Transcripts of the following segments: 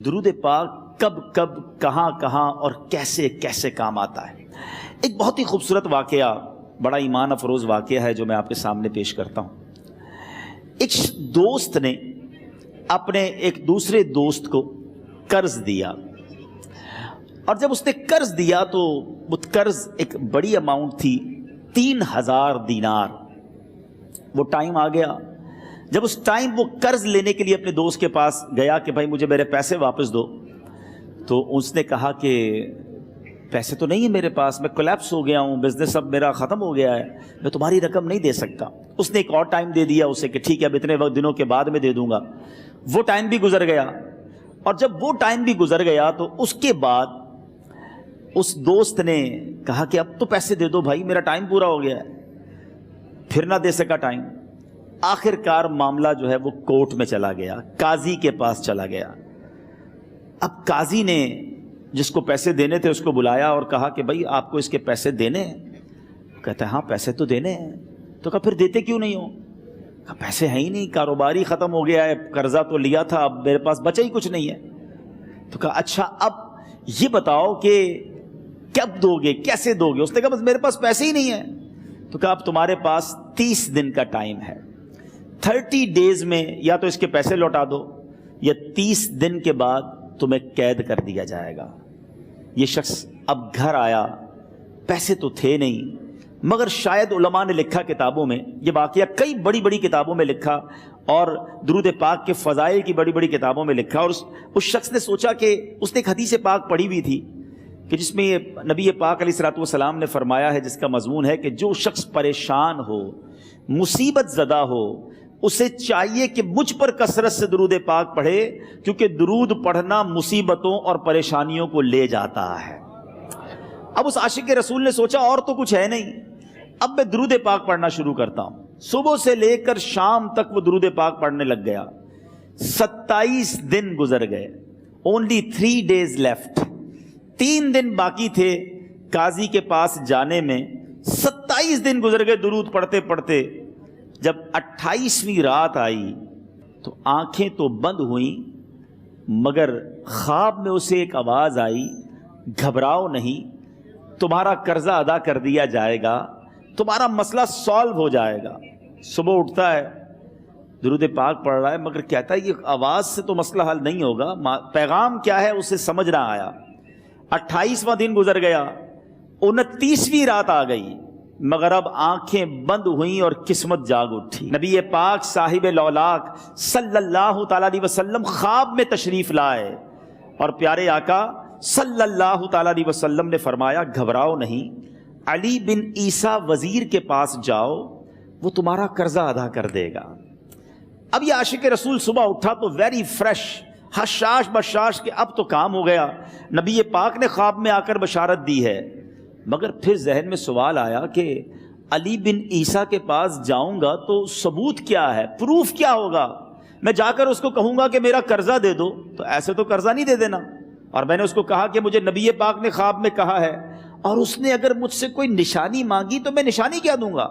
درود پاک کب کب کہاں کہاں اور کیسے کیسے کام آتا ہے۔ ایک بہت ہی خوبصورت واقعہ، بڑا ایمان افروز واقعہ ہے جو میں آپ کے سامنے پیش کرتا ہوں۔ ایک دوست نے اپنے ایک دوسرے دوست کو قرض دیا، اور جب اس نے قرض دیا تو وہ قرض ایک بڑی اماؤنٹ تھی، 3000 دینار۔ وہ ٹائم آ گیا جب اس ٹائم وہ قرض لینے کے لیے اپنے دوست کے پاس گیا کہ بھائی مجھے میرے پیسے واپس دو، تو اس نے کہا کہ پیسے تو نہیں ہے میرے پاس، میں کولیپس ہو گیا ہوں، بزنس اب میرا ختم ہو گیا ہے، میں تمہاری رقم نہیں دے سکتا۔ اس نے ایک اور ٹائم دے دیا اسے کہ ٹھیک ہے اب اتنے دنوں کے بعد میں دے دوں گا۔ وہ ٹائم بھی گزر گیا، اور جب وہ ٹائم بھی گزر گیا تو اس کے بعد اس دوست نے کہا کہ اب تو پیسے دے دو بھائی، میرا ٹائم پورا ہو گیا ہے۔ پھر نہ دے سکا ٹائم۔ آخر کار معاملہ جو ہے وہ کورٹ میں چلا گیا، قاضی کے پاس چلا گیا۔ اب قاضی نے جس کو پیسے دینے تھے اس کو بلایا اور کہا کہ بھائی آپ کو اس کے پیسے دینے ہیں؟ کہتا ہے ہاں پیسے تو دینے ہیں۔ تو کہا پھر دیتے کیوں نہیں ہو؟ کہا پیسے ہیں ہی نہیں، کاروبار ہی ختم ہو گیا ہے، قرضہ تو لیا تھا، اب میرے پاس بچا ہی کچھ نہیں ہے۔ تو کہا اچھا اب یہ بتاؤ کہ کب دو گے، کیسے دو گے؟ اس نے کہا بس میرے پاس پیسے ہی نہیں ہیں۔ تو کہا اب تمہارے پاس 30 دن کا ٹائم ہے، 30 ڈیز میں یا تو اس کے پیسے لوٹا دو یا 30 دن کے بعد تمہیں قید کر دیا جائے گا۔ یہ شخص اب گھر آیا، پیسے تو تھے نہیں، مگر شاید علماء نے لکھا کتابوں میں، یہ واقعہ کئی بڑی بڑی کتابوں میں لکھا اور درود پاک کے فضائل کی بڑی بڑی کتابوں میں لکھا، اور اس شخص نے سوچا کہ اس نے ایک حدیث پاک پڑھی ہوئی تھی کہ جس میں نبی پاک علیہ الصلوۃ والسلام نے فرمایا ہے، جس کا مضمون ہے کہ جو شخص پریشان ہو، مصیبت زدہ ہو، اسے چاہیے کہ مجھ پر کثرت سے درود پاک پڑھے، کیونکہ درود پڑھنا مصیبتوں اور پریشانیوں کو لے جاتا ہے۔ اب اس عاشق رسول نے سوچا اور تو کچھ ہے نہیں، اب میں درود پاک پڑھنا شروع کرتا ہوں۔ صبح سے لے کر شام تک وہ درود پاک پڑھنے لگ گیا۔ 27 دن گزر گئے، only 3 days left، 3 دن باقی تھے قاضی کے پاس جانے میں۔ 27 دن گزر گئے درود پڑھتے پڑھتے۔ جب 28ویں رات آئی تو آنکھیں تو بند ہوئیں، مگر خواب میں اسے ایک آواز آئی، گھبراؤ نہیں، تمہارا قرضہ ادا کر دیا جائے گا، تمہارا مسئلہ سالو ہو جائے گا۔ صبح اٹھتا ہے، درود پاک پڑھ رہا ہے، مگر کہتا ہے یہ آواز سے تو مسئلہ حل نہیں ہوگا، پیغام کیا ہے اسے سمجھ نہ آیا۔ 28واں دن گزر گیا، 29ویں رات آ گئی، مگر اب آنکھیں بند ہوئیں اور قسمت جاگ اٹھی۔ نبی پاک صاحب لولاک صلی اللہ تعالیٰ علیہ وسلم خواب میں تشریف لائے، اور پیارے آقا صلی اللہ تعالیٰ علیہ وسلم نے فرمایا گھبراؤ نہیں، علی بن عیسیٰ وزیر کے پاس جاؤ، وہ تمہارا قرضہ ادا کر دے گا۔ اب یہ عاشق رسول صبح اٹھا تو ویری فریش، حشاش بشاش کہ اب تو کام ہو گیا، نبی پاک نے خواب میں آ کر بشارت دی ہے۔ مگر پھر ذہن میں سوال آیا کہ علی بن عیسیٰ کے پاس جاؤں گا تو ثبوت کیا ہے، پروف کیا ہوگا؟ میں جا کر اس کو کہوں گا کہ میرا قرضہ دے دو، تو ایسے تو قرضہ نہیں دے دینا، اور میں نے اس کو کہا کہ مجھے نبی پاک نے خواب میں کہا ہے، اور اس نے اگر مجھ سے کوئی نشانی مانگی تو میں نشانی کیا دوں گا؟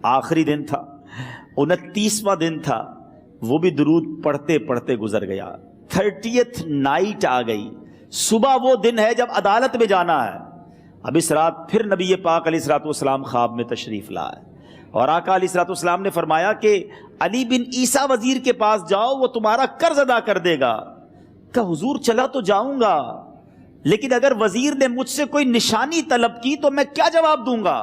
آخری دن تھا، 29واں دن تھا، وہ بھی درود پڑھتے پڑھتے گزر گیا۔ 30th نائٹ آ گئی، صبح وہ دن ہے جب عدالت میں جانا ہے۔ اب اس رات پھر نبی پاک علیہ الصلوۃ والسلام خواب میں تشریف لائے، اور آقا علیہ الصلوۃ والسلام نے فرمایا کہ علی بن عیسیٰ وزیر کے پاس جاؤ، وہ تمہارا قرض ادا کر دے گا۔ کہ حضور چلا تو جاؤں گا، لیکن اگر وزیر نے مجھ سے کوئی نشانی طلب کی تو میں کیا جواب دوں گا؟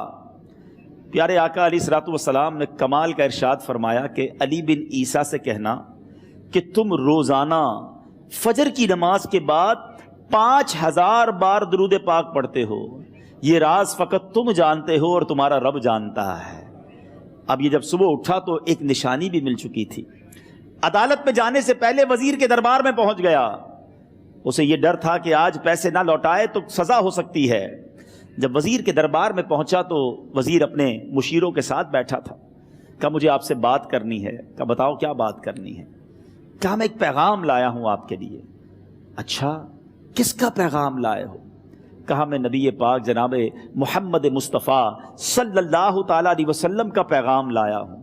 پیارے آقا علیہ الصلوۃ والسلام نے کمال کا ارشاد فرمایا کہ علی بن عیسیٰ سے کہنا کہ تم روزانہ فجر کی نماز کے بعد 5000 بار درود پاک پڑھتے ہو، یہ راز فقط تم جانتے ہو اور تمہارا رب جانتا ہے۔ اب یہ جب صبح اٹھا تو ایک نشانی بھی مل چکی تھی۔ عدالت میں جانے سے پہلے وزیر کے دربار میں پہنچ گیا، اسے یہ ڈر تھا کہ آج پیسے نہ لوٹائے تو سزا ہو سکتی ہے۔ جب وزیر کے دربار میں پہنچا تو وزیر اپنے مشیروں کے ساتھ بیٹھا تھا۔ کہا مجھے آپ سے بات کرنی ہے۔ کہا بتاؤ کیا بات کرنی ہے؟ کہا میں ایک پیغام لایا ہوں آپ کے لیے۔ اچھا کس کا پیغام لائے ہو؟ کہا میں نبی پاک جناب محمد مصطفیٰ صلی اللہ تعالیٰ علیہ وسلم کا پیغام لایا ہوں۔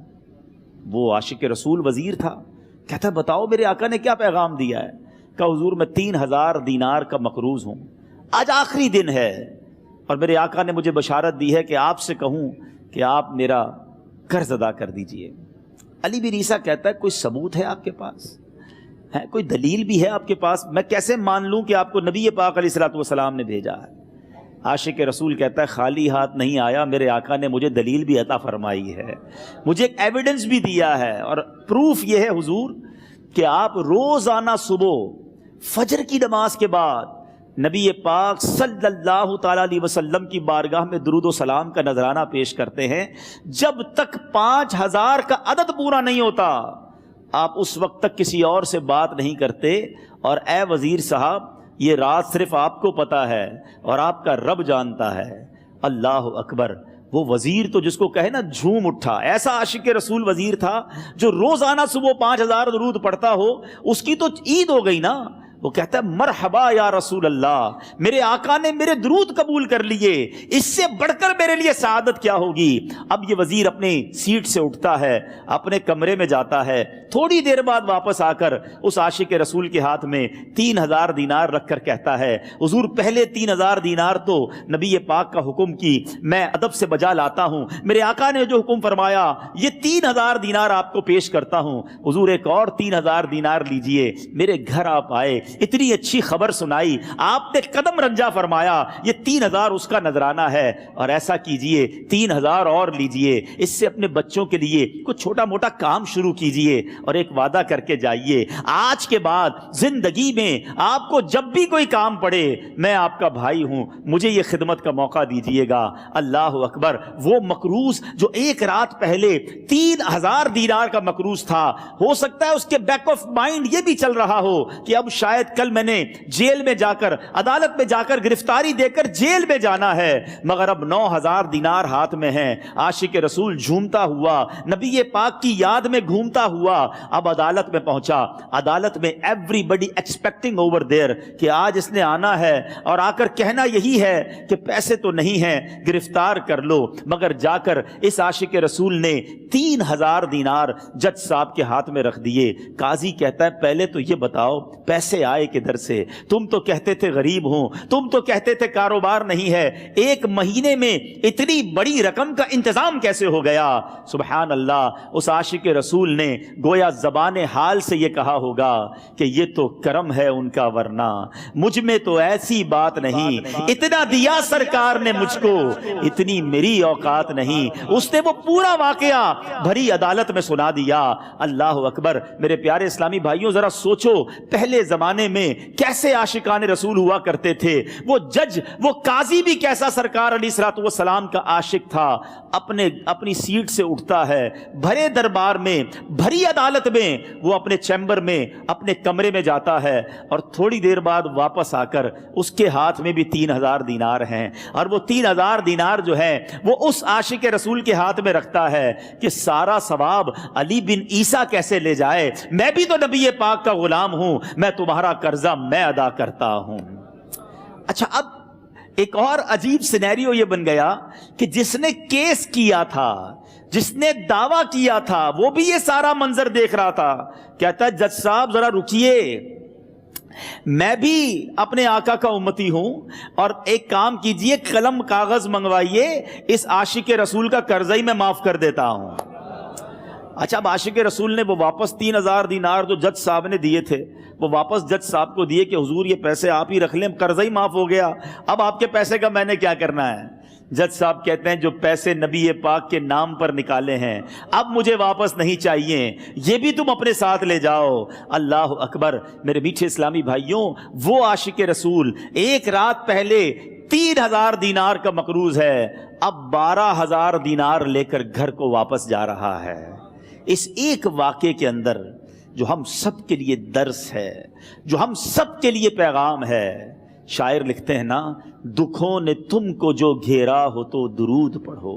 وہ عاشق رسول وزیر تھا، کہتا بتاؤ میرے آقا نے کیا پیغام دیا ہے؟ کہا حضور میں 3000 دینار کا مقروض ہوں، آج آخری دن ہے اور میرے آقا نے مجھے بشارت دی ہے کہ آپ سے کہوں کہ آپ میرا قرض ادا کر دیجئے۔ علی بن عیسیٰ کہتا ہے کوئی ثبوت ہے آپ کے پاس؟ ہے کوئی دلیل بھی ہے آپ کے پاس؟ میں کیسے مان لوں کہ آپ کو نبی پاک علیہ الصلوۃ والسلام نے بھیجا ہے؟ عاشق رسول کہتا ہے خالی ہاتھ نہیں آیا، میرے آقا نے مجھے دلیل بھی عطا فرمائی ہے، مجھے ایک ایویڈنس بھی دیا ہے، اور پروف یہ ہے حضور کہ آپ روزانہ صبح فجر کی نماز کے بعد نبی پاک صلی اللہ تعالیٰ علیہ وسلم کی بارگاہ میں درود و سلام کا نذرانہ پیش کرتے ہیں۔ جب تک 5000 کا عدد پورا نہیں ہوتا آپ اس وقت تک کسی اور سے بات نہیں کرتے، اور اے وزیر صاحب یہ راز صرف آپ کو پتا ہے اور آپ کا رب جانتا ہے۔ اللہ اکبر! وہ وزیر تو جس کو کہے نا جھوم اٹھا، ایسا عاشق رسول وزیر تھا جو روزانہ صبح 5000 درود پڑھتا ہو، اس کی تو عید ہو گئی نا۔ وہ کہتا ہے مرحبا یا رسول اللہ، میرے آقا نے میرے درود قبول کر لیے، اس سے بڑھ کر میرے لیے سعادت کیا ہوگی۔ اب یہ وزیر اپنی سیٹ سے اٹھتا ہے، اپنے کمرے میں جاتا ہے، تھوڑی دیر بعد واپس آ کر اس عاشق رسول کے ہاتھ میں 3000 دینار رکھ کر کہتا ہے حضور پہلے 3000 دینار تو نبی پاک کا حکم کی میں ادب سے بجا لاتا ہوں، میرے آقا نے جو حکم فرمایا یہ 3000 دینار آپ کو پیش کرتا ہوں، حضور ایک اور 3000 دینار لیجئے۔ میرے گھر آپ آئے، اتنی اچھی خبر سنائی، آپ نے قدم رنجا فرمایا، یہ 3000 اس کا نذرانہ ہے، اور ایسا کیجئے 3000 اور لیجئے، اس سے اپنے بچوں کے لیے کچھ چھوٹا موٹا کام شروع کیجئے، اور ایک وعدہ کر کے جائیے، آج کے بعد زندگی میں آپ کو جب بھی کوئی کام پڑے میں آپ کا بھائی ہوں، مجھے یہ خدمت کا موقع دیجئے گا۔ اللہ اکبر! وہ مقروض جو ایک رات پہلے 3000 دینار کا مقروض تھا، ہو سکتا ہے اس کے بیک آف مائنڈ یہ بھی چل رہا ہو کہ اب شاید کل میں نے جیل میں جا کر، عدالت میں جا کر گرفتاری دے کر جیل میں جانا ہے، مگر اب 9000 دینار ہاتھ میں ہیں۔ عاشق رسول جھومتا ہوا نبی پاک کی یاد میں گھومتا ہوا اب عدالت میں پہنچا۔ عدالت میں everybody expecting over there کہ آج اس نے آنا ہے اور آ کر کہنا یہی ہے کہ پیسے تو نہیں ہیں، گرفتار کر لو، مگر جا کر اس عاشق رسول نے 3000 دینار جج صاحب کے ہاتھ میں رکھ دیے۔ قاضی کہتا ہے پہلے تو یہ بتاؤ پیسے آئے کدھر سے؟ تم تو کہتے تھے غریب ہوں، تم تو کہتے تھے کاروبار نہیں ہے، ایک مہینے میں اتنی بڑی رقم کا انتظام کیسے ہو گیا؟ سبحان اللہ! اس عاشق رسول نے گویا زبان حال سے یہ کہا ہوگا کہ یہ تو کرم ہے ان کا، ورنہ مجھ میں تو ایسی بات نہیں، اتنا دیا سرکار نے مجھ کو، اتنی میری اوقات نہیں۔ اس نے وہ پورا واقعہ بھری عدالت میں سنا دیا۔ اللہ اکبر! میرے پیارے اسلامی بھائیوں ذرا سوچو پہلے زمانے میں کیسے عاشقان رسول ہوا کرتے تھے، وہ جج، وہ قاضی بھی کیسا سرکار علیہ الصلوۃ والسلام کا عاشق تھا۔ اپنی سیٹ سے اٹھتا ہے، بھرے دربار میں، بھری عدالت میں، وہ اپنے چیمبر میں، اپنے کمرے میں جاتا ہے، اور تھوڑی دیر بعد واپس آ کر اس کے ہاتھ میں بھی 3000 دینار ہیں، اور وہ 3000 دینار جو ہے وہ اس عاشق رسول کے ہاتھ میں رکھتا ہے کہ سارا ثواب علی بن عیسیٰ کیسے لے جائے، میں بھی تو نبی پاک کا غلام ہوں، میں تمہارا قرضہ میں ادا کرتا ہوں۔ اچھا، اب ایک اور عجیب سینیریو یہ بن گیا کہ جس نے کیس کیا تھا، جس نے دعویٰ کیا تھا، وہ بھی یہ سارا منظر دیکھ رہا تھا۔ کہتا ہے جج صاحب ذرا رکیے، میں بھی اپنے آقا کا امتی ہوں، اور ایک کام کیجئے، قلم کاغذ منگوائیے، اس عاشق رسول کا قرضہ ہی میں معاف کر دیتا ہوں۔ اچھا، اب عاشق رسول نے وہ واپس 3000 دینار جو جج صاحب نے دیے تھے وہ واپس جج صاحب کو دیے کہ حضور یہ پیسے آپ ہی رکھ لیں، قرضہ ہی معاف ہو گیا، اب آپ کے پیسے کا میں نے کیا کرنا ہے؟ جج صاحب کہتے ہیں جو پیسے نبی پاک کے نام پر نکالے ہیں اب مجھے واپس نہیں چاہیے، یہ بھی تم اپنے ساتھ لے جاؤ۔ اللہ اکبر! میرے میٹھے اسلامی بھائیوں، وہ عاشق رسول ایک رات پہلے 3000 دینار کا مقروض ہے، اب 12000 دینار لے کر گھر کو واپس جا رہا ہے۔ اس ایک واقعے کے اندر جو ہم سب کے لیے درس ہے، جو ہم سب کے لیے پیغام ہے، شاعر لکھتے ہیں نا، دکھوں نے تم کو جو گھیرا ہو تو درود پڑھو،